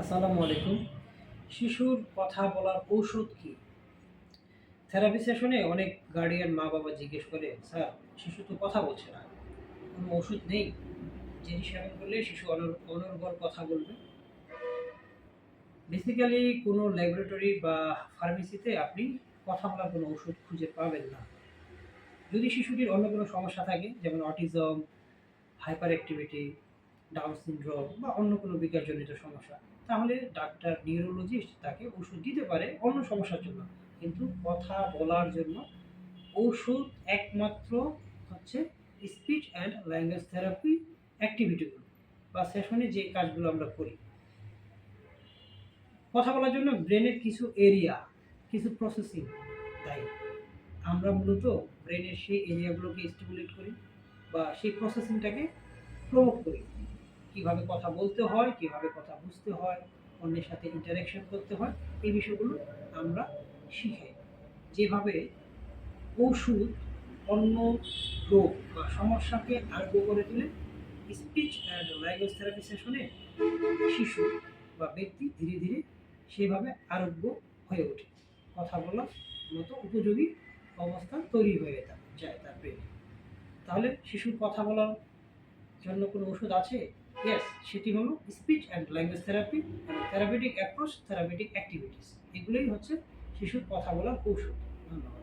আসসালামু আলাইকুম। শিশুর কথা বলার ঔষধ কি? থেরাপি সেশনে অনেক গার্ডিয়ান মা-বাবা জিজ্ঞেস করে, "স্যার, শিশু তো কথা বলছে না। কোনো ওষুধ নেই? যিনি সেবন করলে শিশু অনর্গল কথা বলবে?" বেসিক্যালি কোনো ল্যাবরেটরি বা ফার্মেসিতে আপনি কথা বলার কোনো ওষুধ খুঁজে পাবেন না। যদি শিশুটির অন্য কোনো সমস্যা থাকে, যেমন autism, hyper activity, down syndrome বা অন্য কোনো বিকাশজনিত সমস্যা, তাহলে ডাক্তার নিউরোলজিস্ট তাকে ওষুধ দিতে পারে অন্য সমস্যার জন্য। কিন্তু কথা বলার জন্য ঔষধ একমাত্র হচ্ছে স্পিচ অ্যান্ড ল্যাঙ্গুয়েজ থেরাপি অ্যাক্টিভিটিগুলো বা সেশনে যে কাজগুলো আমরা করি। কথা বলার জন্য ব্রেনের কিছু এরিয়া, কিছু প্রসেসিং দায়ী। আমরা মূলত ব্রেনের সেই এরিয়াগুলোকে স্টিমুলেট করি বা সেই প্রসেসিংটাকে প্রমোট করি। কিভাবে কথা বলতে হয়, কিভাবে কথা বুঝতে হয়, অন্যের সাথে ইন্টারেকশন করতে হয়, এই বিষয়গুলো আমরা শিখাই। যেভাবে ওষুধ অন্য রোগ বা সমস্যাকে আরোগ্য করে তোলে, স্পিচ অ্যান্ড ল্যাঙ্গুয়েজ থেরাপি সেশনে শিশু বা ব্যক্তি ধীরে ধীরে সেভাবে আরোগ্য হয়ে ওঠে। কথা বলার মতো উপযোগী অবস্থান তৈরি হয়ে যায় তার ব্রেনে। তাহলে শিশুর কথা বলার জন্য কোনো ওষুধ আছে? ইয়েস, সেটি হলো স্পিচ অ্যান্ড ল্যাঙ্গুয়েজ থেরাপি এবং থেরাপিউটিক অ্যাপ্রোচ, থেরাপিউটিক অ্যাক্টিভিটিস। এগুলোই হচ্ছে শিশুর কথা বলার কৌশল। ধন্যবাদ।